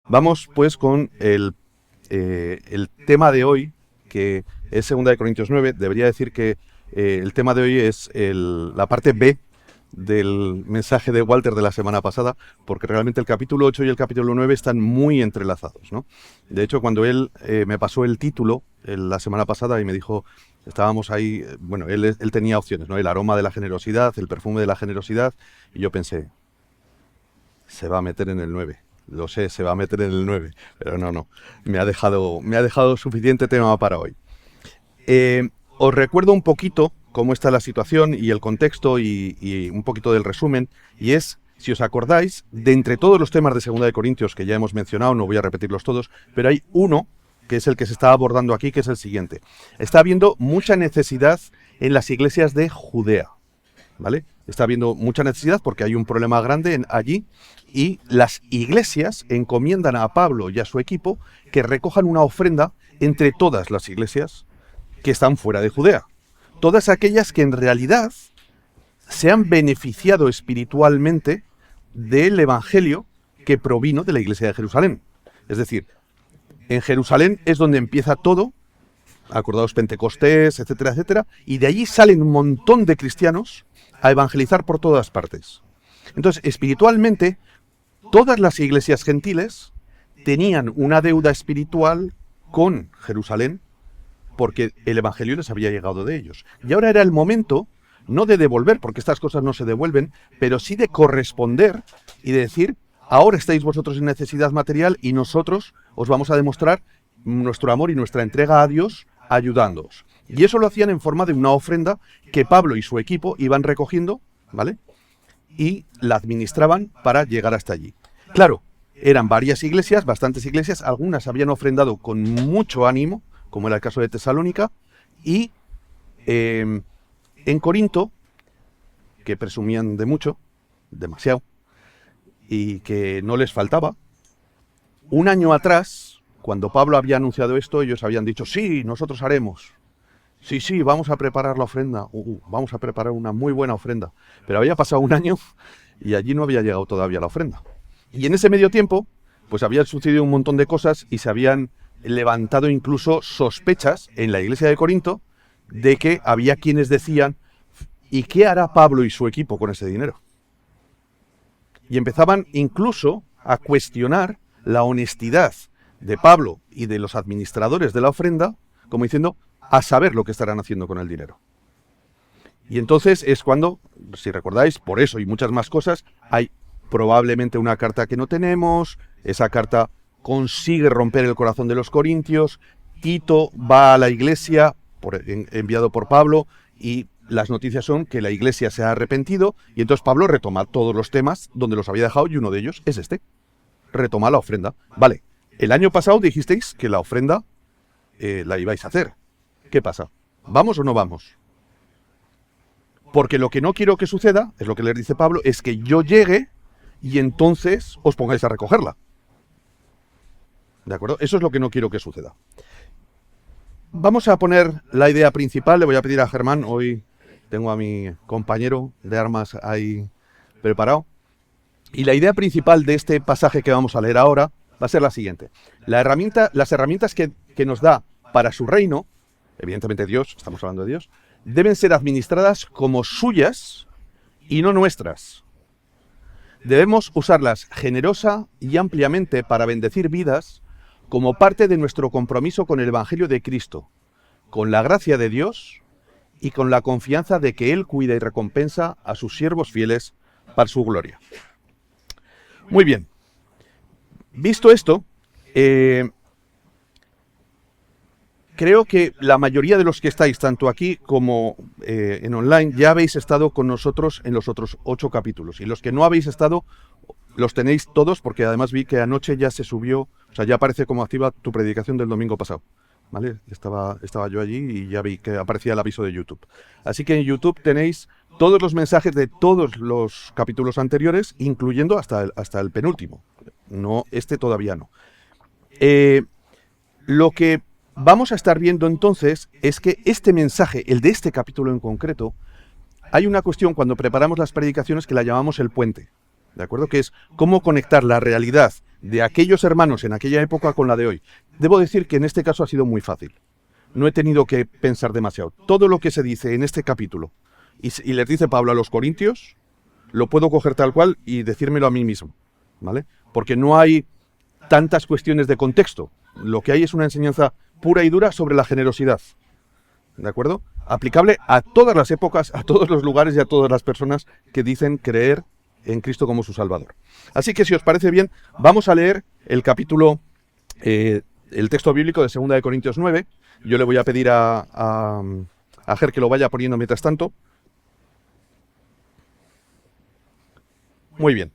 Vamos pues con el tema de hoy, que es 2 Corintios 9. Debería decir que el tema de hoy es la parte B del mensaje de Walter de la semana pasada, porque realmente el capítulo 8 y el capítulo 9 están muy entrelazados, ¿no? De hecho, cuando él me pasó el título la semana pasada y me dijo, estábamos ahí, bueno, él tenía opciones, ¿no? El aroma de la generosidad, el perfume de la generosidad, y yo pensé, se va a meter en el 9. Lo sé, se va a meter en el 9, pero no. Me ha dejado suficiente tema para hoy. Os recuerdo un poquito cómo está la situación y el contexto y un poquito del resumen. Y es, si os acordáis, de entre todos los temas de 2 Corintios que ya hemos mencionado, no voy a repetirlos todos, pero hay uno que es el que se está abordando aquí, que es el siguiente. Está habiendo mucha necesidad en las iglesias de Judea, ¿vale? Está habiendo mucha necesidad porque hay un problema grande allí y las iglesias encomiendan a Pablo y a su equipo que recojan una ofrenda entre todas las iglesias que están fuera de Judea. Todas aquellas que en realidad se han beneficiado espiritualmente del evangelio que provino de la iglesia de Jerusalén. Es decir, en Jerusalén es donde empieza todo, acordaos Pentecostés, etcétera, etcétera, y de allí salen un montón de cristianos a evangelizar por todas partes. Entonces, espiritualmente, todas las iglesias gentiles tenían una deuda espiritual con Jerusalén porque el evangelio les había llegado de ellos. Y ahora era el momento, no de devolver, porque estas cosas no se devuelven, pero sí de corresponder y de decir, ahora estáis vosotros en necesidad material y nosotros os vamos a demostrar nuestro amor y nuestra entrega a Dios ayudándoos. Y eso lo hacían en forma de una ofrenda que Pablo y su equipo iban recogiendo, ¿vale? Y la administraban para llegar hasta allí. Claro, eran varias iglesias, bastantes iglesias, algunas habían ofrendado con mucho ánimo, como era el caso de Tesalónica, y en Corinto, que presumían de mucho, demasiado, y que no les faltaba, un año atrás, cuando Pablo había anunciado esto, ellos habían dicho, sí, nosotros haremos. Sí, vamos a preparar la ofrenda. Vamos a preparar una muy buena ofrenda. Pero había pasado un año y allí no había llegado todavía la ofrenda. Y en ese medio tiempo, pues habían sucedido un montón de cosas y se habían levantado incluso sospechas en la iglesia de Corinto de que había quienes decían, ¿y qué hará Pablo y su equipo con ese dinero? Y empezaban incluso a cuestionar la honestidad de Pablo y de los administradores de la ofrenda, como diciendo, a saber lo que estarán haciendo con el dinero. Y entonces es cuando, si recordáis, por eso y muchas más cosas, hay probablemente una carta que no tenemos, esa carta consigue romper el corazón de los corintios, Tito va a la iglesia, enviado por Pablo, y las noticias son que la iglesia se ha arrepentido, y entonces Pablo retoma todos los temas donde los había dejado, y uno de ellos es este, retoma la ofrenda. Vale, el año pasado dijisteis que la ofrenda la ibais a hacer. ¿Qué pasa? ¿Vamos o no vamos? Porque lo que no quiero que suceda, es lo que les dice Pablo, es que yo llegue y entonces os pongáis a recogerla. ¿De acuerdo? Eso es lo que no quiero que suceda. Vamos a poner la idea principal. Le voy a pedir a Germán, hoy tengo a mi compañero de armas ahí preparado. Y la idea principal de este pasaje que vamos a leer ahora va a ser la siguiente. Las herramientas que nos da para su reino, evidentemente Dios, estamos hablando de Dios, deben ser administradas como suyas y no nuestras. Debemos usarlas generosa y ampliamente para bendecir vidas como parte de nuestro compromiso con el Evangelio de Cristo, con la gracia de Dios y con la confianza de que Él cuida y recompensa a sus siervos fieles para su gloria. Muy bien. Visto esto, creo que la mayoría de los que estáis, tanto aquí como en online, ya habéis estado con nosotros en los otros 8 capítulos. Y los que no habéis estado, los tenéis todos, porque además vi que anoche ya se subió, o sea, ya aparece como activa tu predicación del domingo pasado. ¿Vale? Estaba yo allí y ya vi que aparecía el aviso de YouTube. Así que en YouTube tenéis todos los mensajes de todos los capítulos anteriores, incluyendo hasta el penúltimo. No, este todavía no. Lo que vamos a estar viendo entonces es que este mensaje, el de este capítulo en concreto, hay una cuestión cuando preparamos las predicaciones que la llamamos el puente, ¿de acuerdo? Que es cómo conectar la realidad de aquellos hermanos en aquella época con la de hoy, debo decir que en este caso ha sido muy fácil. No he tenido que pensar demasiado. Todo lo que se dice en este capítulo y les dice Pablo a los corintios, lo puedo coger tal cual y decírmelo a mí mismo, ¿vale? Porque no hay tantas cuestiones de contexto. Lo que hay es una enseñanza pura y dura sobre la generosidad, ¿de acuerdo? Aplicable a todas las épocas, a todos los lugares y a todas las personas que dicen creer en Cristo como su Salvador. Así que si os parece bien, vamos a leer el capítulo, el texto bíblico de 2 de Corintios 9. Yo le voy a pedir a Ger que lo vaya poniendo mientras tanto. Muy bien.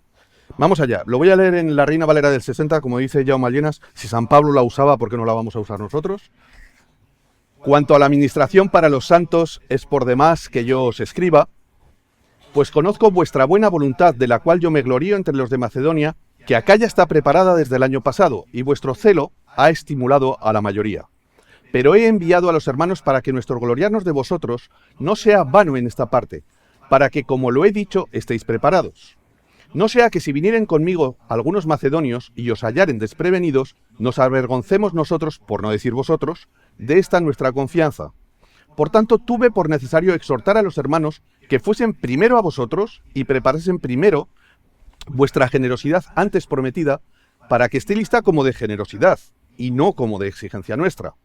Vamos allá. Lo voy a leer en la Reina Valera del 60, como dice Jaume Llenas. Si San Pablo la usaba, ¿por qué no la vamos a usar nosotros? Cuanto a la administración para los santos, es por demás que yo os escriba, pues conozco vuestra buena voluntad, de la cual yo me glorío entre los de Macedonia, que acá ya está preparada desde el año pasado, y vuestro celo ha estimulado a la mayoría. Pero he enviado a los hermanos para que nuestro gloriarnos de vosotros no sea vano en esta parte, para que, como lo he dicho, estéis preparados. No sea que si vinieren conmigo algunos macedonios y os hallaren desprevenidos, nos avergoncemos nosotros, por no decir vosotros, de esta nuestra confianza. Por tanto, tuve por necesario exhortar a los hermanos que fuesen primero a vosotros y preparasen primero vuestra generosidad antes prometida, para que esté lista como de generosidad y no como de exigencia nuestra.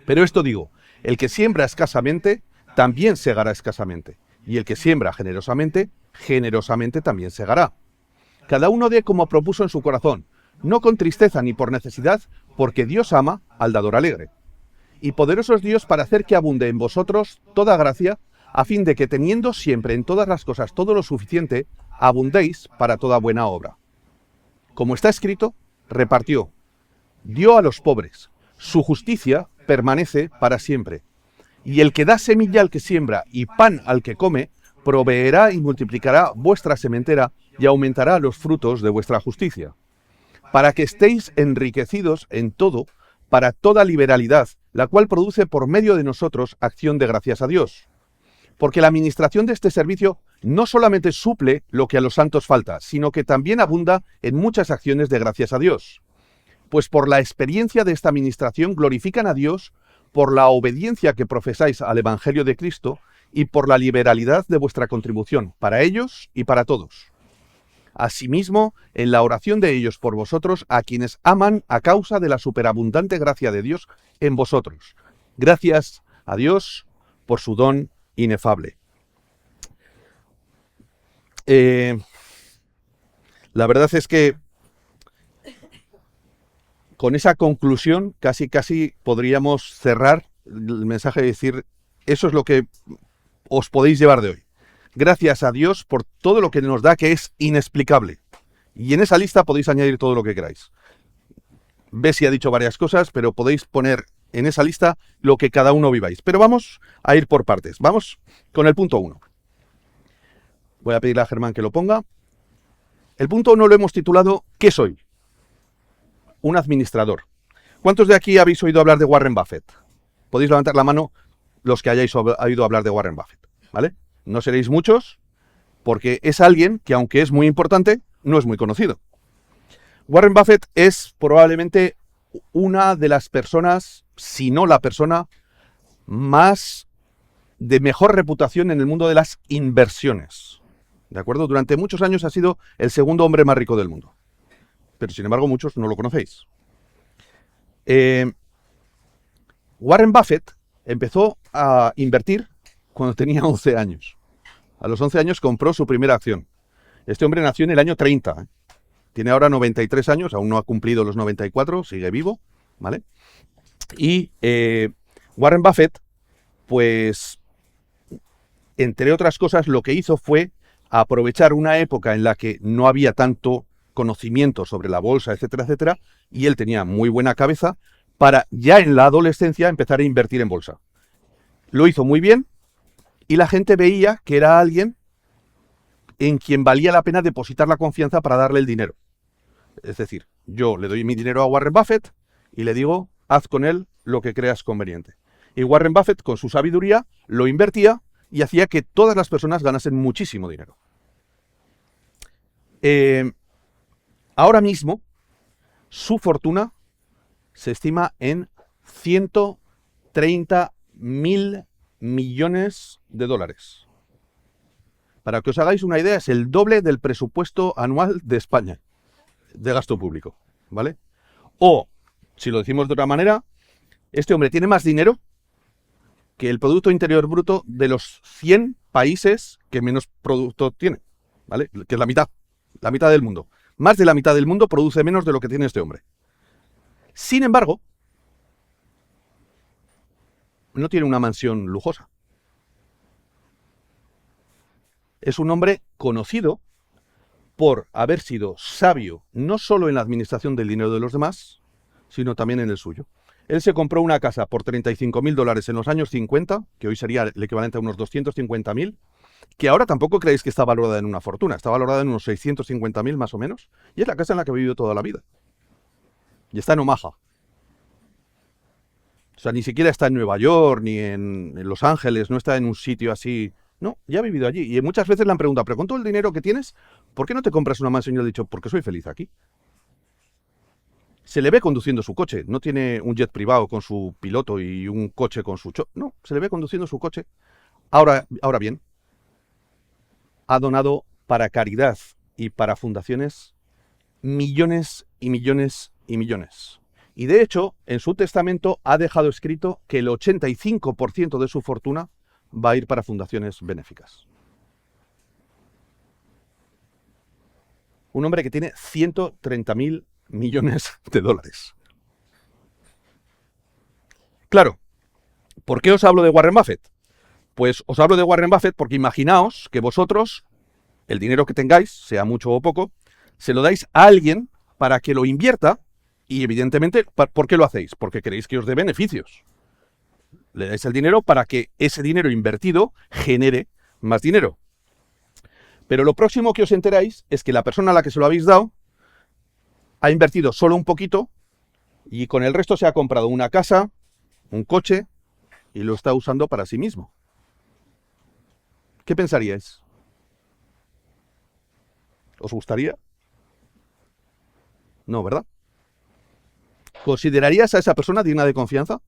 Pero esto digo, el que siembra escasamente, también segará escasamente, y el que siembra generosamente, generosamente también segará. Cada uno dé como propuso en su corazón, no con tristeza ni por necesidad, porque Dios ama al dador alegre. Y poderoso es Dios para hacer que abunde en vosotros toda gracia, a fin de que teniendo siempre en todas las cosas todo lo suficiente, abundéis para toda buena obra. Como está escrito, repartió, dio a los pobres, su justicia permanece para siempre. Y el que da semilla al que siembra y pan al que come, proveerá y multiplicará vuestra sementera y aumentará los frutos de vuestra justicia, para que estéis enriquecidos en todo, para toda liberalidad, la cual produce por medio de nosotros acción de gracias a Dios. Porque la administración de este servicio no solamente suple lo que a los santos falta, sino que también abunda en muchas acciones de gracias a Dios. Pues por la experiencia de esta administración glorifican a Dios por la obediencia que profesáis al Evangelio de Cristo y por la liberalidad de vuestra contribución, para ellos y para todos. Asimismo, en la oración de ellos por vosotros, a quienes aman a causa de la superabundante gracia de Dios en vosotros. Gracias a Dios por su don inefable. La verdad es que con esa conclusión casi podríamos cerrar el mensaje y decir, eso es lo que os podéis llevar de hoy. Gracias a Dios por todo lo que nos da, que es inexplicable. Y en esa lista podéis añadir todo lo que queráis. Bessie ha dicho varias cosas, pero podéis poner en esa lista lo que cada uno viváis. Pero vamos a ir por partes. Vamos con el punto 1. Voy a pedirle a Germán que lo ponga. El punto 1 lo hemos titulado ¿Qué soy? Un administrador. ¿Cuántos de aquí habéis oído hablar de Warren Buffett? Podéis levantar la mano los que hayáis oído hablar de Warren Buffett, ¿vale? No seréis muchos, porque es alguien que, aunque es muy importante, no es muy conocido. Warren Buffett es probablemente una de las personas, si no la persona, más de mejor reputación en el mundo de las inversiones. ¿De acuerdo? Durante muchos años ha sido el segundo hombre más rico del mundo. Pero sin embargo muchos no lo conocéis. Warren Buffett empezó a invertir cuando tenía 11 años. A los 11 años compró su primera acción. Este hombre nació en el año 30. Tiene ahora 93 años, aún no ha cumplido los 94, sigue vivo, ¿vale? Y Warren Buffett, pues, entre otras cosas, lo que hizo fue aprovechar una época en la que no había tanto conocimiento sobre la bolsa, etcétera, etcétera, y él tenía muy buena cabeza para ya en la adolescencia empezar a invertir en bolsa. Lo hizo muy bien y la gente veía que era alguien en quien valía la pena depositar la confianza para darle el dinero. Es decir, yo le doy mi dinero a Warren Buffett y le digo, haz con él lo que creas conveniente. Y Warren Buffett, con su sabiduría, lo invertía y hacía que todas las personas ganasen muchísimo dinero. Ahora mismo, Su fortuna se estima en 130.000 millones de dólares. Para que os hagáis una idea, es el doble del presupuesto anual de España, de gasto público, ¿vale? O, si lo decimos de otra manera, este hombre tiene más dinero que el Producto Interior Bruto de los 100 países que menos producto tienen, ¿vale? Que es la mitad del mundo. Más de la mitad del mundo produce menos de lo que tiene este hombre. Sin embargo, no tiene una mansión lujosa. Es un hombre conocido por haber sido sabio no solo en la administración del dinero de los demás, sino también en el suyo. Él se compró una casa por 35.000 dólares en los años 50, que hoy sería el equivalente a unos 250.000, que ahora tampoco creéis que está valorada en una fortuna, está valorada en unos 650.000 más o menos, y es la casa en la que ha vivido toda la vida. Y está en Omaha. O sea, ni siquiera está en Nueva York, ni en Los Ángeles, no está en un sitio así. No, ya ha vivido allí. Y muchas veces le han preguntado, pero con todo el dinero que tienes, ¿por qué no te compras una mansión? Y le he dicho, porque soy feliz aquí. Se le ve conduciendo su coche, no tiene un jet privado con su piloto y un coche con su no, se le ve conduciendo su coche. Ahora bien, ha donado para caridad y para fundaciones millones y millones y millones. Y de hecho, en su testamento ha dejado escrito que el 85% de su fortuna va a ir para fundaciones benéficas. Un hombre que tiene 130.000 millones de dólares. Claro, ¿por qué os hablo de Warren Buffett? Pues os hablo de Warren Buffett porque imaginaos que vosotros, el dinero que tengáis, sea mucho o poco, se lo dais a alguien para que lo invierta y evidentemente, ¿por qué lo hacéis? Porque queréis que os dé beneficios. Le dais el dinero para que ese dinero invertido genere más dinero. Pero lo próximo que os enteráis es que la persona a la que se lo habéis dado ha invertido solo un poquito y con el resto se ha comprado una casa, un coche y lo está usando para sí mismo. ¿Qué pensaríais? ¿Os gustaría? No, ¿verdad? ¿Considerarías a esa persona digna de confianza?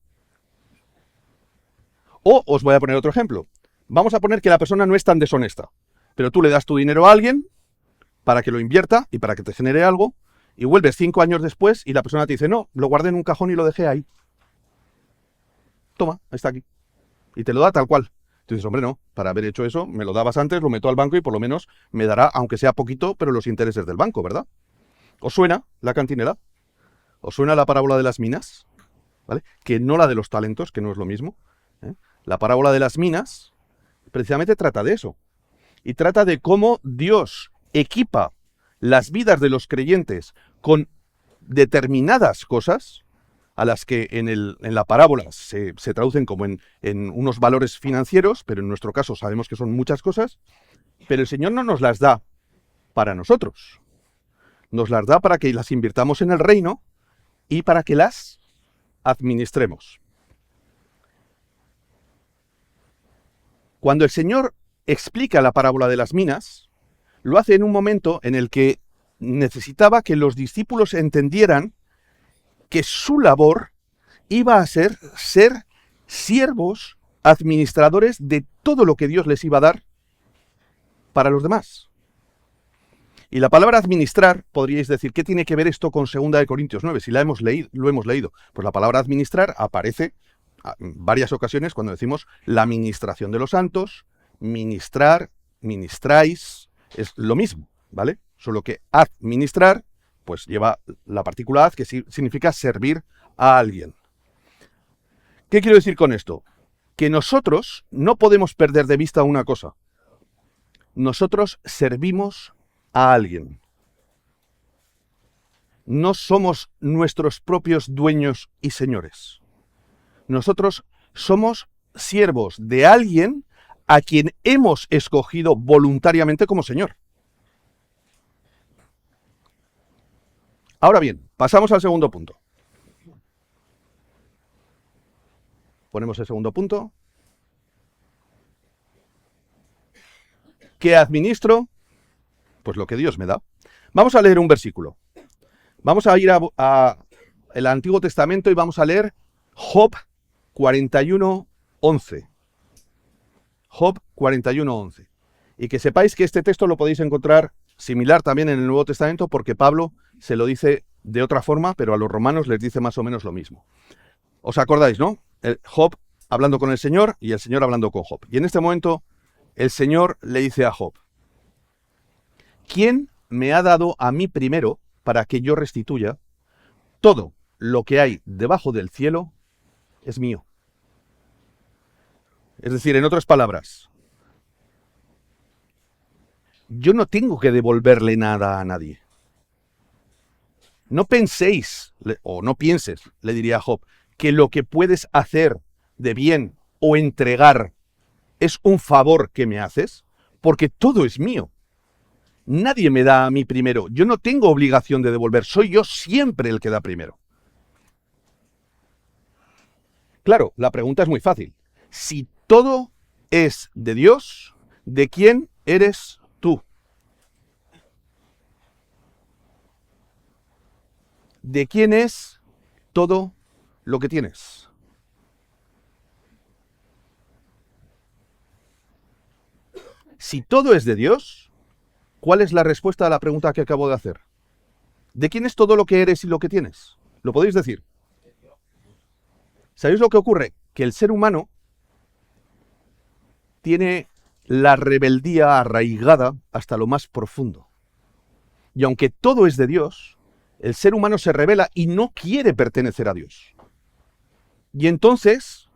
O os voy a poner otro ejemplo. Vamos a poner que la persona no es tan deshonesta, pero tú le das tu dinero a alguien para que lo invierta y para que te genere algo, y vuelves 5 años después y la persona te dice, no, lo guardé en un cajón y lo dejé ahí. Toma, está aquí. Y te lo da tal cual. Tú dices, hombre, no, para haber hecho eso, me lo dabas antes, lo meto al banco y por lo menos me dará, aunque sea poquito, pero los intereses del banco, ¿verdad? ¿Os suena la cantinela? ¿Os suena la parábola de las minas? ¿Vale? Que no la de los talentos, que no es lo mismo. La parábola de las minas precisamente trata de eso. Y trata de cómo Dios equipa las vidas de los creyentes con determinadas cosas, a las que en la parábola se traducen como en unos valores financieros, pero en nuestro caso sabemos que son muchas cosas, pero el Señor no nos las da para nosotros. Nos las da para que las invirtamos en el reino y para que las administremos. Cuando el Señor explica la parábola de las minas, lo hace en un momento en el que necesitaba que los discípulos entendieran que su labor iba a ser siervos, administradores de todo lo que Dios les iba a dar para los demás. Y la palabra administrar, podríais decir, ¿qué tiene que ver esto con 2 Corintios 9? Si lo hemos leído. Pues la palabra administrar aparece en varias ocasiones cuando decimos la administración de los santos, ministrar, ministráis, es lo mismo, ¿vale? Solo que administrar, pues lleva la partícula ad, que significa servir a alguien. ¿Qué quiero decir con esto? Que nosotros no podemos perder de vista una cosa. Nosotros servimos a alguien. No somos nuestros propios dueños y señores. Nosotros somos siervos de alguien a quien hemos escogido voluntariamente como Señor. Ahora bien, pasamos al segundo punto. Ponemos el segundo punto. ¿Qué administro? Pues lo que Dios me da. Vamos a leer un versículo. Vamos a ir a el Antiguo Testamento y vamos a leer Job 41:11. Job 41:11. Y que sepáis que este texto lo podéis encontrar similar también en el Nuevo Testamento, porque Pablo se lo dice de otra forma, pero a los romanos les dice más o menos lo mismo. ¿Os acordáis, no? Job hablando con el Señor y el Señor hablando con Job. Y en este momento el Señor le dice a Job: ¿quién me ha dado a mí primero para que yo restituya? Todo lo que hay debajo del cielo es mío. Es decir, en otras palabras, yo no tengo que devolverle nada a nadie. No penséis, o no pienses, le diría a Job, que lo que puedes hacer de bien o entregar es un favor que me haces, porque todo es mío. Nadie me da a mí primero. Yo no tengo obligación de devolver. Soy yo siempre el que da primero. Claro, la pregunta es muy fácil. Si todo es de Dios, ¿de quién eres tú? ¿De quién es todo lo que tienes? Si todo es de Dios, ¿cuál es la respuesta a la pregunta que acabo de hacer? ¿De quién es todo lo que eres y lo que tienes? ¿Lo podéis decir? ¿Sabéis lo que ocurre? Que el ser humano tiene la rebeldía arraigada hasta lo más profundo. Y aunque todo es de Dios, el ser humano se rebela y no quiere pertenecer a Dios. Y entonces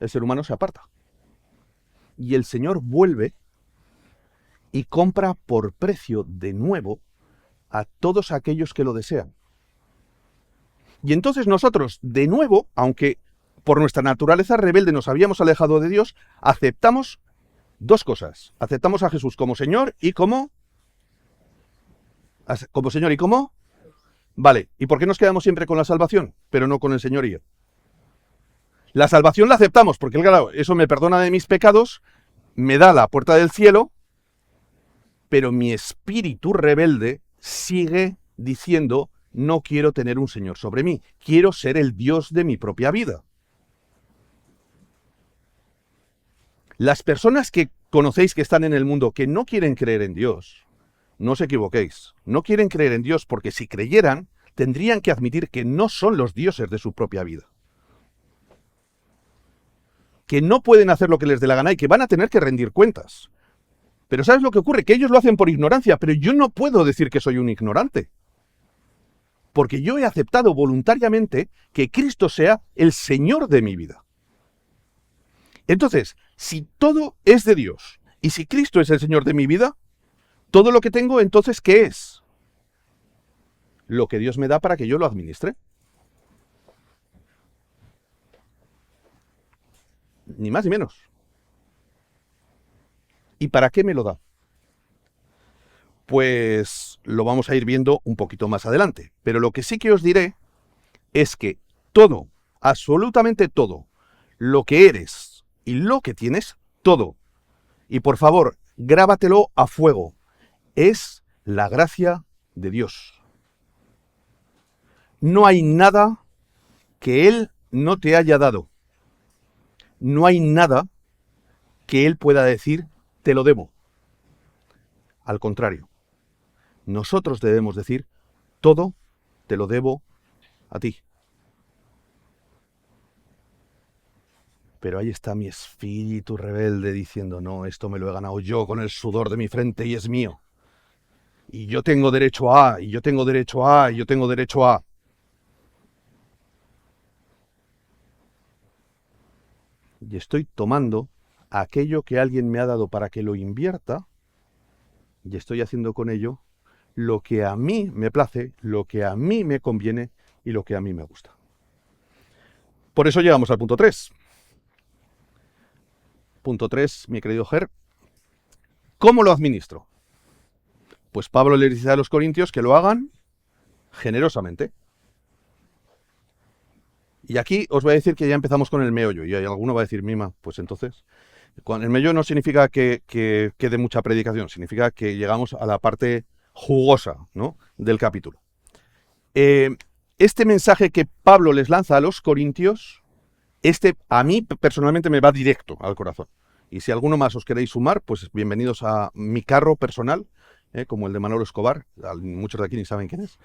el ser humano se aparta. Y el Señor vuelve y compra por precio de nuevo a todos aquellos que lo desean. Y entonces nosotros, de nuevo, aunque por nuestra naturaleza rebelde nos habíamos alejado de Dios, aceptamos dos cosas. Aceptamos a Jesús como Señor y como Señor y como... Vale, ¿y por qué nos quedamos siempre con la salvación, pero no con el señorío? La salvación la aceptamos, porque claro, eso me perdona de mis pecados, me da la puerta del cielo, pero mi espíritu rebelde sigue diciendo: no quiero tener un Señor sobre mí, quiero ser el Dios de mi propia vida. Las personas que conocéis que están en el mundo que no quieren creer en Dios, no os equivoquéis, no quieren creer en Dios porque si creyeran, tendrían que admitir que no son los dioses de su propia vida. Que no pueden hacer lo que les dé la gana y que van a tener que rendir cuentas. Pero ¿sabes lo que ocurre? Que ellos lo hacen por ignorancia, pero yo no puedo decir que soy un ignorante. Porque yo he aceptado voluntariamente que Cristo sea el Señor de mi vida. Entonces, si todo es de Dios y si Cristo es el Señor de mi vida, todo lo que tengo, entonces, ¿qué es? Lo que Dios me da para que yo lo administre. Ni más ni menos. ¿Y para qué me lo da? Pues lo vamos a ir viendo un poquito más adelante. Pero lo que sí que os diré es que todo, absolutamente todo, lo que eres y lo que tienes, todo, y por favor, grábatelo a fuego, es la gracia de Dios. No hay nada que Él no te haya dado. No hay nada que Él pueda decir: te lo debo. Al contrario, nosotros debemos decir: todo te lo debo a ti. Pero ahí está mi espíritu rebelde diciendo: no, esto me lo he ganado yo con el sudor de mi frente y es mío. Y yo tengo derecho a, y yo tengo derecho a, y yo tengo derecho a. Y estoy tomando aquello que alguien me ha dado para que lo invierta, y estoy haciendo con ello lo que a mí me place, lo que a mí me conviene y lo que a mí me gusta. Por eso llegamos al punto 3. Punto 3, mi querido Ger. ¿Cómo lo administro? Pues Pablo le dice a los corintios que lo hagan generosamente. Y aquí os voy a decir que ya empezamos con el meollo. Y alguno va a decir: Mima, pues entonces... El meollo no significa que quede mucha predicación, significa que llegamos a la parte jugosa, ¿no?, del capítulo. Este mensaje que Pablo les lanza a los corintios, a mí personalmente me va directo al corazón. Y si alguno más os queréis sumar, pues bienvenidos a mi carro personal, como el de Manolo Escobar. Muchos de aquí ni saben quién es.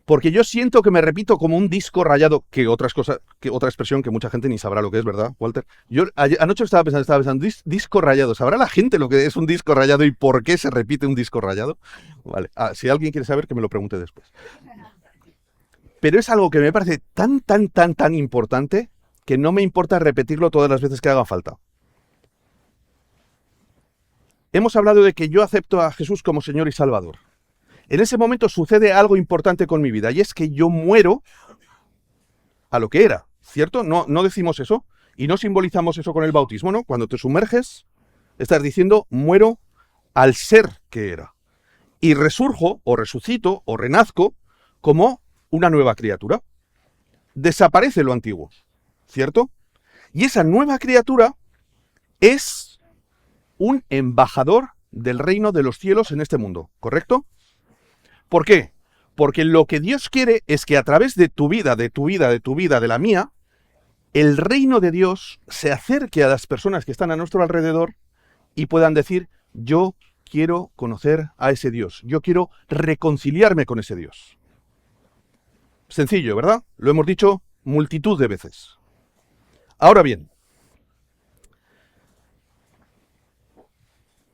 Porque yo siento que me repito como un disco rayado, que otra expresión que mucha gente ni sabrá lo que es, ¿verdad, Walter? Yo anoche estaba pensando, disco rayado. ¿Sabrá la gente lo que es un disco rayado y por qué se repite un disco rayado? Vale, si alguien quiere saber, que me lo pregunte después. Pero es algo que me parece tan importante que no me importa repetirlo todas las veces que haga falta. Hemos hablado de que yo acepto a Jesús como Señor y Salvador. En ese momento sucede algo importante con mi vida, y es que yo muero a lo que era, ¿cierto? No decimos eso, y no simbolizamos eso con el bautismo, ¿no? Cuando te sumerges, estás diciendo, muero al ser que era. Y resurjo, o resucito, o renazco, como una nueva criatura. Desaparece lo antiguo, ¿cierto? Y esa nueva criatura es un embajador del reino de los cielos en este mundo, ¿correcto? ¿Por qué? Porque lo que Dios quiere es que a través de tu vida, de la mía, el reino de Dios se acerque a las personas que están a nuestro alrededor y puedan decir, yo quiero conocer a ese Dios, yo quiero reconciliarme con ese Dios. Sencillo, ¿verdad? Lo hemos dicho multitud de veces. Ahora bien,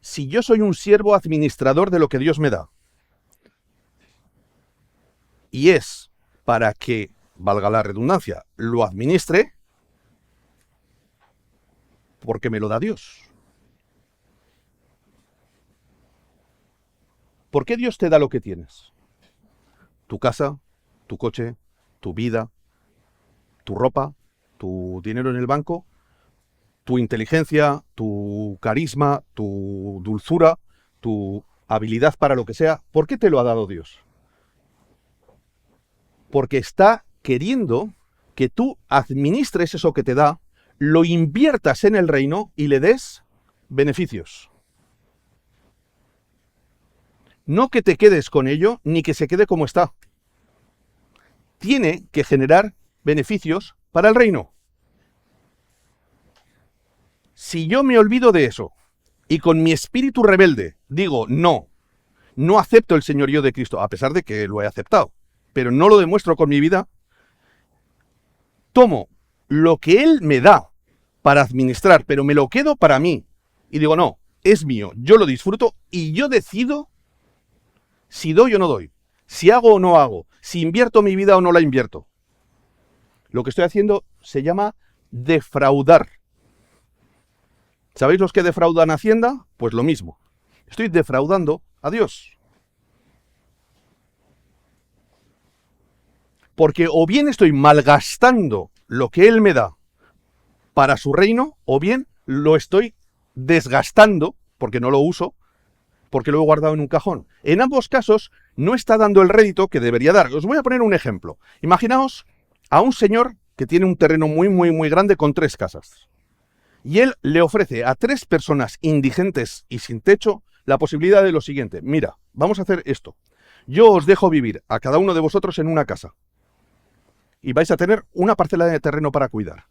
si yo soy un siervo administrador de lo que Dios me da, y es para que, valga la redundancia, lo administre, porque me lo da Dios. ¿Por qué Dios te da lo que tienes? Tu casa, tu coche, tu vida, tu ropa, tu dinero en el banco, tu inteligencia, tu carisma, tu dulzura, tu habilidad para lo que sea. ¿Por qué te lo ha dado Dios? Porque está queriendo que tú administres eso que te da, lo inviertas en el reino y le des beneficios. No que te quedes con ello, ni que se quede como está. Tiene que generar beneficios para el reino. Si yo me olvido de eso y con mi espíritu rebelde digo, no acepto el señorío de Cristo, a pesar de que lo he aceptado, pero no lo demuestro con mi vida, tomo lo que Él me da para administrar, pero me lo quedo para mí. Y digo, no, es mío, yo lo disfruto y yo decido si doy o no doy, si hago o no hago, si invierto mi vida o no la invierto. Lo que estoy haciendo se llama defraudar. ¿Sabéis los que defraudan Hacienda? Pues lo mismo. Estoy defraudando a Dios. Porque o bien estoy malgastando lo que Él me da para su reino, o bien lo estoy desgastando, porque no lo uso, porque lo he guardado en un cajón. En ambos casos, no está dando el rédito que debería dar. Os voy a poner un ejemplo. Imaginaos a un señor que tiene un terreno muy grande con 3 casas. Y él le ofrece a 3 personas indigentes y sin techo la posibilidad de lo siguiente. Mira, vamos a hacer esto. Yo os dejo vivir a cada uno de vosotros en una casa. Y vais a tener una parcela de terreno para cuidar.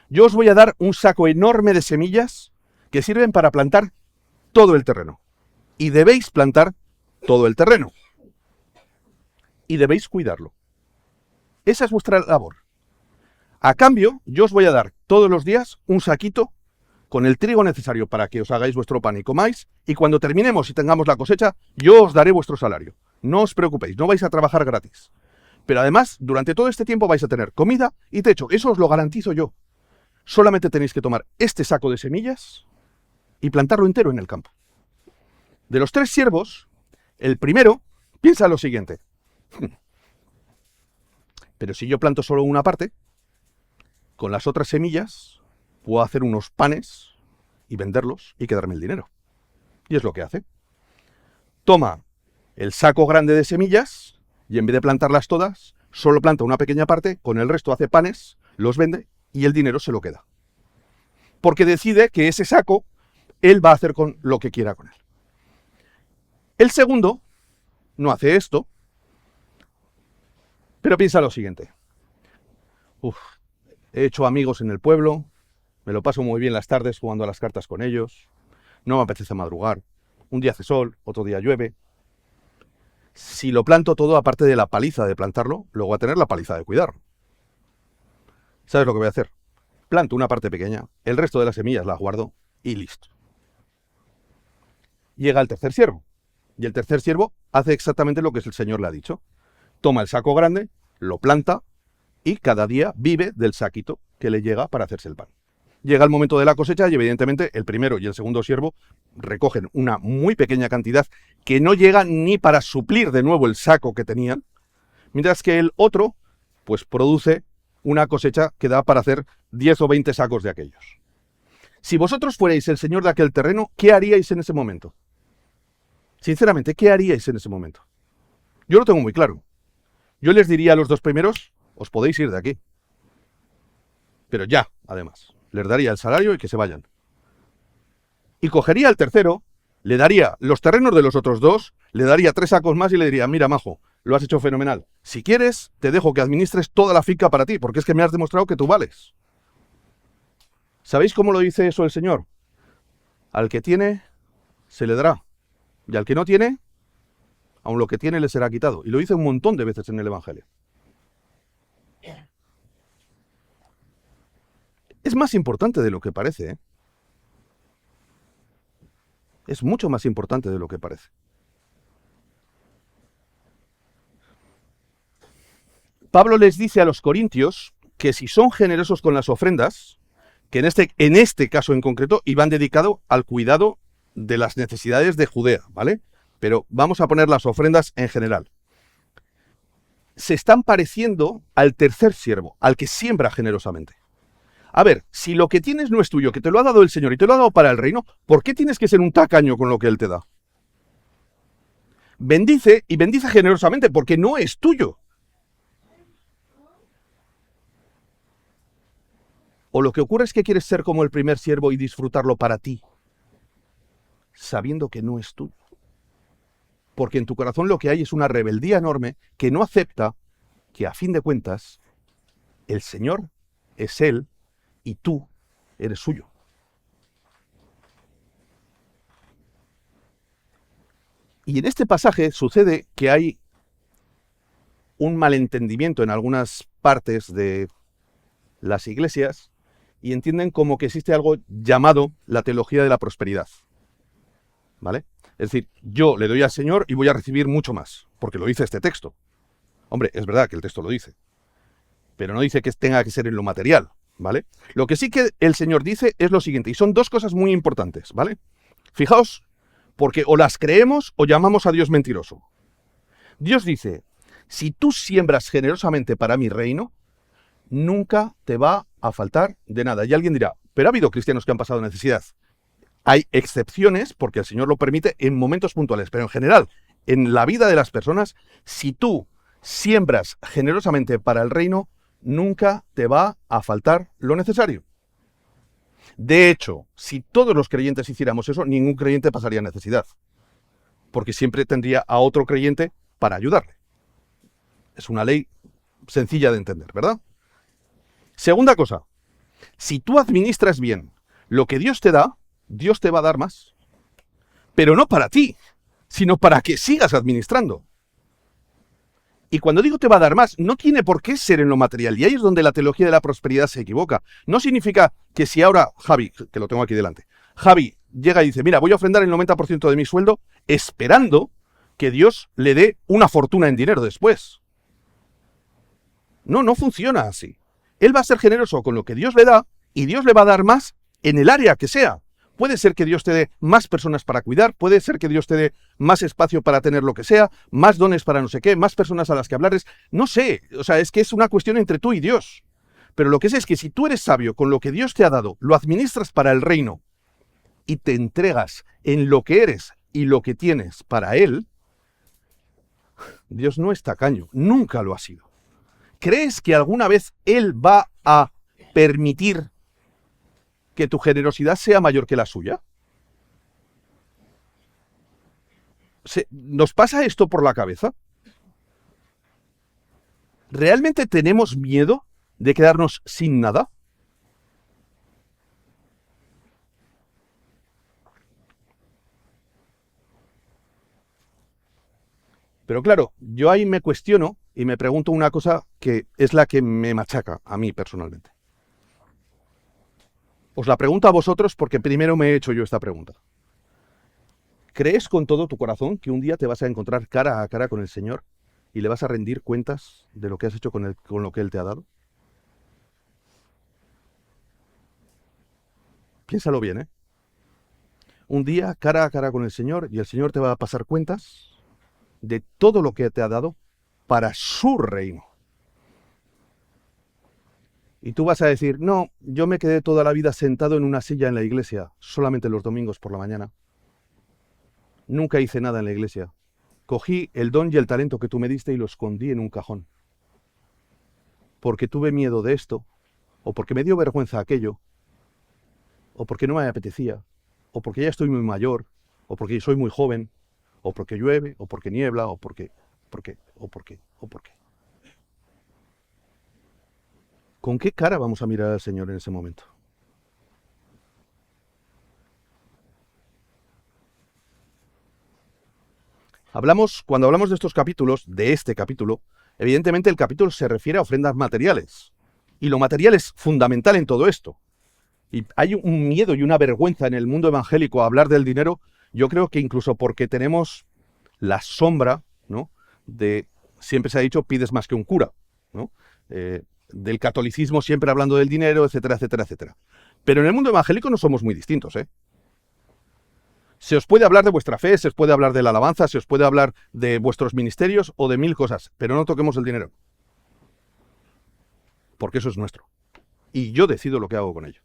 Yo os voy a dar un saco enorme de semillas que sirven para plantar todo el terreno. Y debéis plantar todo el terreno. Y debéis cuidarlo. Esa es vuestra labor. A cambio, yo os voy a dar todos los días un saquito con el trigo necesario para que os hagáis vuestro pan y comáis, y cuando terminemos y tengamos la cosecha, yo os daré vuestro salario. No os preocupéis, no vais a trabajar gratis. Pero además, durante todo este tiempo vais a tener comida y techo. Eso os lo garantizo yo. Solamente tenéis que tomar este saco de semillas y plantarlo entero en el campo. De los 3 siervos, el primero piensa lo siguiente. Pero si yo planto solo una parte, con las otras semillas puedo hacer unos panes y venderlos y quedarme el dinero. Y es lo que hace. Toma el saco grande de semillas y en vez de plantarlas todas, solo planta una pequeña parte, con el resto hace panes, los vende y el dinero se lo queda. Porque decide que ese saco él va a hacer con lo que quiera con él. El segundo no hace esto, Pero piensa lo siguiente. Uf, he hecho amigos en el pueblo, me lo paso muy bien las tardes jugando a las cartas con ellos, no me apetece madrugar, un día hace sol, otro día llueve. Si lo planto todo, aparte de la paliza de plantarlo, luego voy a tener la paliza de cuidarlo. ¿Sabes lo que voy a hacer? Planto una parte pequeña, el resto de las semillas las guardo y listo. Llega el tercer siervo, y el tercer siervo hace exactamente lo que el Señor le ha dicho. Toma el saco grande, lo planta y cada día vive del saquito que le llega para hacerse el pan. Llega el momento de la cosecha y evidentemente el primero y el segundo siervo recogen una muy pequeña cantidad que no llega ni para suplir de nuevo el saco que tenían, mientras que el otro pues produce una cosecha que da para hacer 10 o 20 sacos de aquellos. Si vosotros fuerais el señor de aquel terreno, ¿qué haríais en ese momento? Sinceramente, ¿qué haríais en ese momento? Yo lo tengo muy claro. Yo les diría a los dos primeros, os podéis ir de aquí. Pero ya, además. Les daría el salario y que se vayan. Y cogería al tercero, le daría los terrenos de los otros dos, le daría 3 sacos más y le diría, mira, majo, lo has hecho fenomenal. Si quieres, te dejo que administres toda la finca para ti, porque es que me has demostrado que tú vales. ¿Sabéis cómo lo dice eso el Señor? Al que tiene, se le dará. Y al que no tiene, aun lo que tiene le será quitado. Y lo dice un montón de veces en el Evangelio. Es más importante de lo que parece, ¿eh? Es mucho más importante de lo que parece. Pablo les dice a los corintios que si son generosos con las ofrendas, que en este caso en concreto iban dedicado al cuidado de las necesidades de Judea, ¿vale? Pero vamos a poner las ofrendas en general. Se están pareciendo al tercer siervo, al que siembra generosamente. A ver, si lo que tienes no es tuyo, que te lo ha dado el Señor y te lo ha dado para el reino, ¿por qué tienes que ser un tacaño con lo que Él te da? Bendice y bendice generosamente porque no es tuyo. O lo que ocurre es que quieres ser como el primer siervo y disfrutarlo para ti, sabiendo que no es tuyo. Porque en tu corazón lo que hay es una rebeldía enorme que no acepta que a fin de cuentas el Señor es Él y tú eres suyo. Y en este pasaje sucede que hay un malentendimiento en algunas partes de las iglesias y entienden como que existe algo llamado la teología de la prosperidad. ¿Vale? Es decir, yo le doy al Señor y voy a recibir mucho más, porque lo dice este texto. Hombre, es verdad que el texto lo dice, pero no dice que tenga que ser en lo material, ¿vale? Lo que sí que el Señor dice es lo siguiente, y son dos cosas muy importantes, ¿vale? Fijaos, porque o las creemos o llamamos a Dios mentiroso. Dios dice, si tú siembras generosamente para mi reino, nunca te va a faltar de nada. Y alguien dirá, pero ha habido cristianos que han pasado necesidad. Hay excepciones, porque el Señor lo permite en momentos puntuales, pero en general, en la vida de las personas, si tú siembras generosamente para el reino, nunca te va a faltar lo necesario. De hecho, si todos los creyentes hiciéramos eso, ningún creyente pasaría necesidad, porque siempre tendría a otro creyente para ayudarle. Es una ley sencilla de entender, ¿verdad? Segunda cosa, si tú administras bien lo que Dios te da, Dios te va a dar más. Pero no para ti, sino para que sigas administrando. Y cuando digo te va a dar más, no tiene por qué ser en lo material. Y ahí es donde la teología de la prosperidad se equivoca. No significa que si ahora Javi, que lo tengo aquí delante, Javi llega y dice, mira, voy a ofrendar el 90% de mi sueldo esperando que Dios le dé una fortuna en dinero después. No, no funciona así. Él va a ser generoso con lo que Dios le da y Dios le va a dar más en el área que sea. Puede ser que Dios te dé más personas para cuidar, puede ser que Dios te dé más espacio para tener lo que sea, más dones para no sé qué, más personas a las que hablarles. No sé, o sea, es que es una cuestión entre tú y Dios. Pero lo que sé es que si tú eres sabio con lo que Dios te ha dado, lo administras para el reino y te entregas en lo que eres y lo que tienes para Él, Dios no es tacaño, nunca lo ha sido. ¿Crees que alguna vez Él va a permitir que tu generosidad sea mayor que la suya? ¿Nos pasa esto por la cabeza? ¿Realmente tenemos miedo de quedarnos sin nada? Pero claro, yo ahí me cuestiono y me pregunto una cosa que es la que me machaca a mí personalmente. Os la pregunto a vosotros porque primero me he hecho yo esta pregunta. ¿Crees con todo tu corazón que un día te vas a encontrar cara a cara con el Señor y le vas a rendir cuentas de lo que has hecho con lo que Él te ha dado? Piénsalo bien, ¿eh? Un día cara a cara con el Señor y el Señor te va a pasar cuentas de todo lo que te ha dado para su reino. Y tú vas a decir, no, yo me quedé toda la vida sentado en una silla en la iglesia, solamente los domingos por la mañana. Nunca hice nada en la iglesia. Cogí el don y el talento que tú me diste y lo escondí en un cajón. Porque tuve miedo de esto, o porque me dio vergüenza aquello, o porque no me apetecía, o porque ya estoy muy mayor, o porque soy muy joven, o porque llueve, o porque niebla, o porque. ¿Con qué cara vamos a mirar al Señor en ese momento? Cuando hablamos de estos capítulos, de este capítulo, evidentemente el capítulo se refiere a ofrendas materiales. Y lo material es fundamental en todo esto. Y hay un miedo y una vergüenza en el mundo evangélico a hablar del dinero, yo creo que incluso porque tenemos la sombra, ¿no?, de, siempre se ha dicho, pides más que un cura, ¿no? Del catolicismo siempre hablando del dinero, etcétera, etcétera, etcétera. Pero en el mundo evangélico no somos muy distintos, ¿eh? Se os puede hablar de vuestra fe, se os puede hablar de la alabanza, se os puede hablar de vuestros ministerios o de mil cosas, pero no toquemos el dinero. Porque eso es nuestro. Y yo decido lo que hago con ello.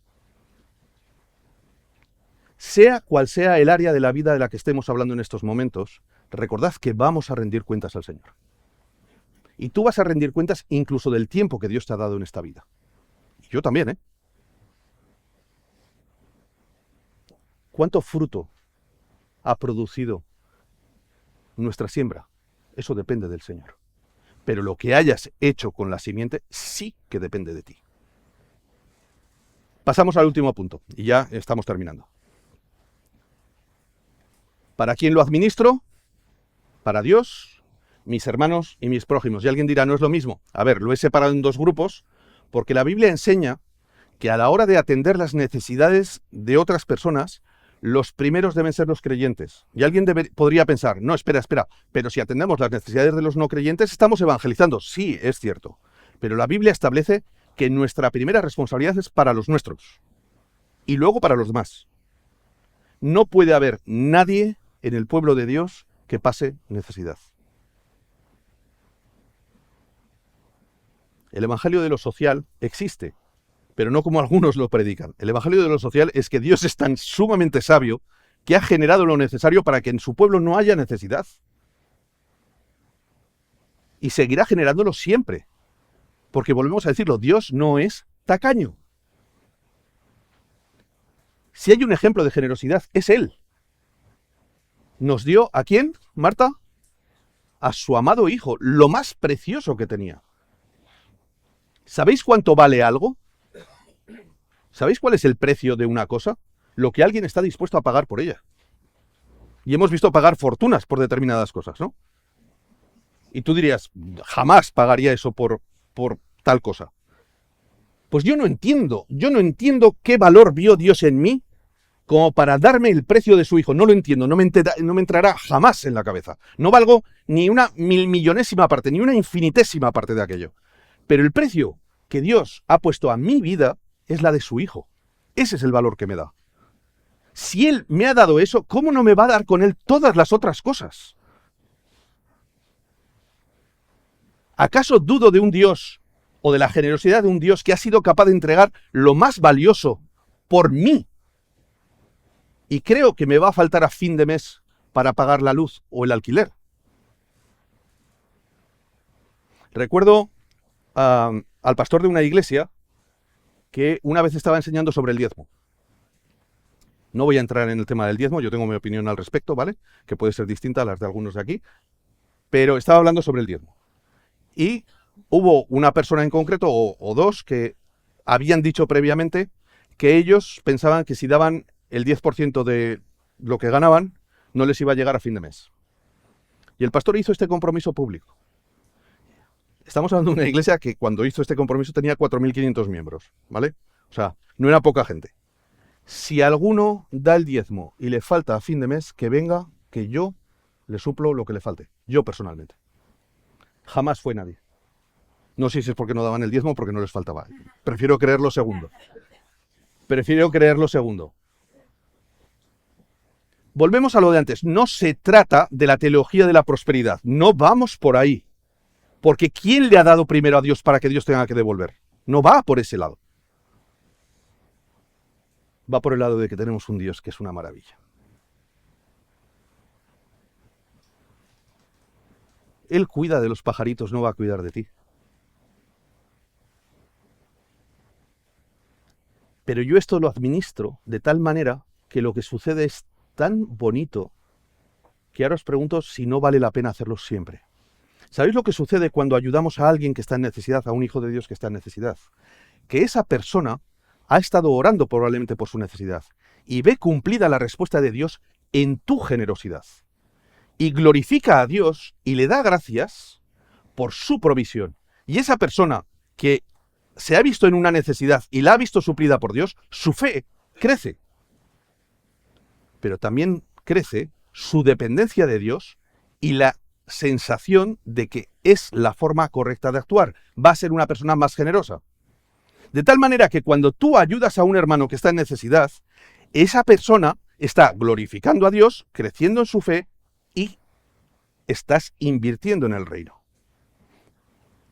Sea cual sea el área de la vida de la que estemos hablando en estos momentos, recordad que vamos a rendir cuentas al Señor. Y tú vas a rendir cuentas incluso del tiempo que Dios te ha dado en esta vida. Y yo también, ¿eh? ¿Cuánto fruto ha producido nuestra siembra? Eso depende del Señor. Pero lo que hayas hecho con la simiente sí que depende de ti. Pasamos al último punto y ya estamos terminando. ¿Para quién lo administro? Para Dios, mis hermanos y mis prójimos. Y alguien dirá, no es lo mismo. A ver, lo he separado en dos grupos porque la Biblia enseña que a la hora de atender las necesidades de otras personas, los primeros deben ser los creyentes. Y alguien podría pensar, no, espera, pero si atendemos las necesidades de los no creyentes, estamos evangelizando. Sí, es cierto. Pero la Biblia establece que nuestra primera responsabilidad es para los nuestros. Y luego para los demás. No puede haber nadie en el pueblo de Dios que pase necesidad. El evangelio de lo social existe, pero no como algunos lo predican. El evangelio de lo social es que Dios es tan sumamente sabio que ha generado lo necesario para que en su pueblo no haya necesidad. Y seguirá generándolo siempre. Porque volvemos a decirlo, Dios no es tacaño. Si hay un ejemplo de generosidad, es Él. Nos dio, ¿a quién, Marta? A su amado Hijo, lo más precioso que tenía. ¿Sabéis cuánto vale algo? ¿Sabéis cuál es el precio de una cosa? Lo que alguien está dispuesto a pagar por ella. Y hemos visto pagar fortunas por determinadas cosas, ¿no? Y tú dirías, jamás pagaría eso por tal cosa. Pues yo no entiendo qué valor vio Dios en mí como para darme el precio de su Hijo. No lo entiendo, no me entrará jamás en la cabeza. No valgo ni una milmillonésima parte, ni una infinitésima parte de aquello. Pero el precio que Dios ha puesto a mi vida es la de su Hijo. Ese es el valor que me da. Si Él me ha dado eso, ¿cómo no me va a dar con Él todas las otras cosas? ¿Acaso dudo de un Dios o de la generosidad de un Dios que ha sido capaz de entregar lo más valioso por mí? Y creo que me va a faltar a fin de mes para pagar la luz o el alquiler. Recuerdo al pastor de una iglesia que una vez estaba enseñando sobre el diezmo. No voy a entrar en el tema del diezmo, yo tengo mi opinión al respecto, ¿vale? Que puede ser distinta a las de algunos de aquí, pero estaba hablando sobre el diezmo. Y hubo una persona en concreto o dos que habían dicho previamente que ellos pensaban que si daban el 10% de lo que ganaban, no les iba a llegar a fin de mes. Y el pastor hizo este compromiso público. Estamos hablando de una iglesia que cuando hizo este compromiso tenía 4.500 miembros, ¿vale? O sea, no era poca gente. Si alguno da el diezmo y le falta a fin de mes, que venga, que yo le suplo lo que le falte. Yo personalmente. Jamás fue nadie. No sé si es porque no daban el diezmo o porque no les faltaba. Prefiero creer lo segundo. Prefiero creer lo segundo. Volvemos a lo de antes. No se trata de la teología de la prosperidad. No vamos por ahí. Porque ¿quién le ha dado primero a Dios para que Dios tenga que devolver? No va por ese lado. Va por el lado de que tenemos un Dios que es una maravilla. Él cuida de los pajaritos, no va a cuidar de ti. Pero yo esto lo administro de tal manera que lo que sucede es tan bonito que ahora os pregunto si no vale la pena hacerlo siempre. ¿Sabéis lo que sucede cuando ayudamos a alguien que está en necesidad, a un hijo de Dios que está en necesidad? Que esa persona ha estado orando probablemente por su necesidad y ve cumplida la respuesta de Dios en tu generosidad. Y glorifica a Dios y le da gracias por su provisión. Y esa persona que se ha visto en una necesidad y la ha visto suplida por Dios, su fe crece. Pero también crece su dependencia de Dios y la sensación de que es la forma correcta de actuar. Va a ser una persona más generosa. De tal manera que cuando tú ayudas a un hermano que está en necesidad, esa persona está glorificando a Dios, creciendo en su fe y estás invirtiendo en el reino.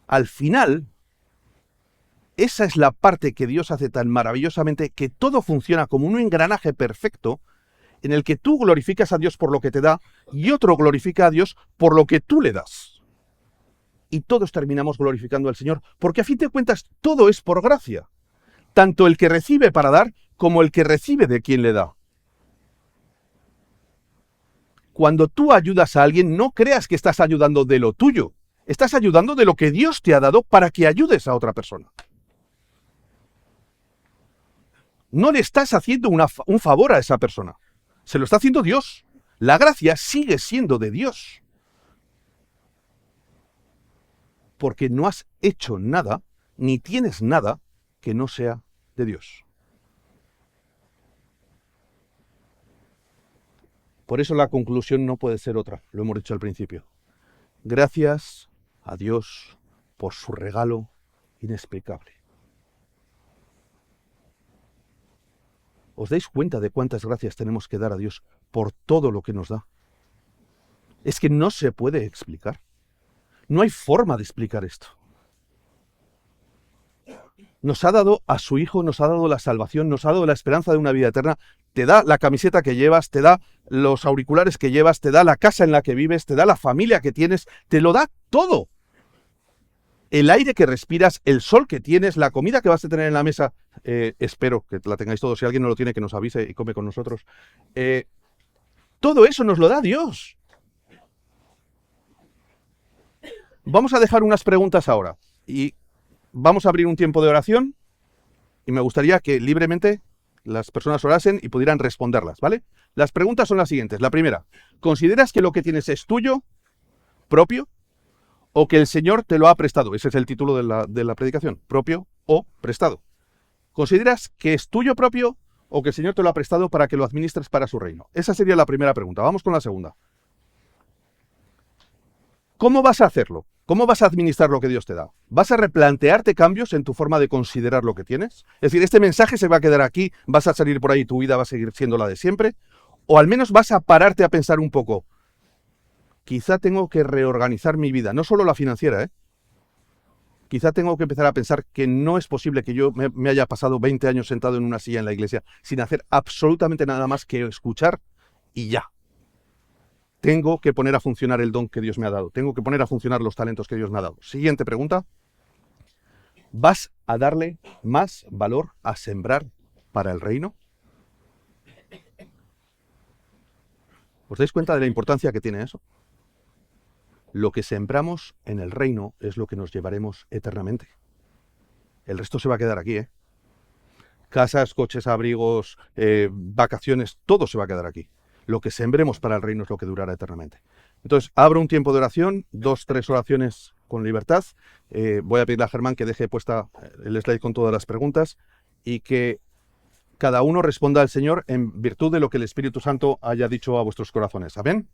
Al final, esa es la parte que Dios hace tan maravillosamente, que todo funciona como un engranaje perfecto en el que tú glorificas a Dios por lo que te da y otro glorifica a Dios por lo que tú le das. Y todos terminamos glorificando al Señor, porque a fin de cuentas todo es por gracia. Tanto el que recibe para dar como el que recibe de quien le da. Cuando tú ayudas a alguien, no creas que estás ayudando de lo tuyo. Estás ayudando de lo que Dios te ha dado para que ayudes a otra persona. No le estás haciendo un favor a esa persona. Se lo está haciendo Dios. La gracia sigue siendo de Dios. Porque no has hecho nada, ni tienes nada que no sea de Dios. Por eso la conclusión no puede ser otra, lo hemos dicho al principio. Gracias a Dios por su regalo inexplicable. ¿Os dais cuenta de cuántas gracias tenemos que dar a Dios por todo lo que nos da? Es que no se puede explicar. No hay forma de explicar esto. Nos ha dado a su Hijo, nos ha dado la salvación, nos ha dado la esperanza de una vida eterna. Te da la camiseta que llevas, te da los auriculares que llevas, te da la casa en la que vives, te da la familia que tienes, te lo da todo. El aire que respiras, el sol que tienes, la comida que vas a tener en la mesa, espero que la tengáis todos, si alguien no lo tiene que nos avise y come con nosotros. Todo eso nos lo da Dios. Vamos a dejar unas preguntas ahora y vamos a abrir un tiempo de oración y me gustaría que libremente las personas orasen y pudieran responderlas, ¿vale? Las preguntas son las siguientes. La primera, ¿consideras que lo que tienes es tuyo, propio, o que el Señor te lo ha prestado? Ese es el título de la predicación, propio o prestado. ¿Consideras que es tuyo propio o que el Señor te lo ha prestado para que lo administres para su reino? Esa sería la primera pregunta. Vamos con la segunda. ¿Cómo vas a hacerlo? ¿Cómo vas a administrar lo que Dios te da? ¿Vas a replantearte cambios en tu forma de considerar lo que tienes? Es decir, este mensaje se va a quedar aquí, vas a salir por ahí y tu vida va a seguir siendo la de siempre. O al menos vas a pararte a pensar un poco. Quizá tengo que reorganizar mi vida, no solo la financiera, Quizá tengo que empezar a pensar que no es posible que yo me haya pasado 20 años sentado en una silla en la iglesia sin hacer absolutamente nada más que escuchar y ya. Tengo que poner a funcionar el don que Dios me ha dado. Tengo que poner a funcionar los talentos que Dios me ha dado. Siguiente pregunta. ¿Vas a darle más valor a sembrar para el reino? ¿Os dais cuenta de la importancia que tiene eso? lo que sembramos en el reino es lo que nos llevaremos eternamente. El resto se va a quedar aquí, ¿eh? Casas, coches, abrigos, vacaciones, todo se va a quedar aquí. Lo que sembremos para el reino es lo que durará eternamente. Entonces, abro un tiempo de oración, 2, 3 oraciones con libertad. Voy a pedirle a Germán que deje puesta el slide con todas las preguntas y que cada uno responda al Señor en virtud de lo que el Espíritu Santo haya dicho a vuestros corazones. ¿Amén?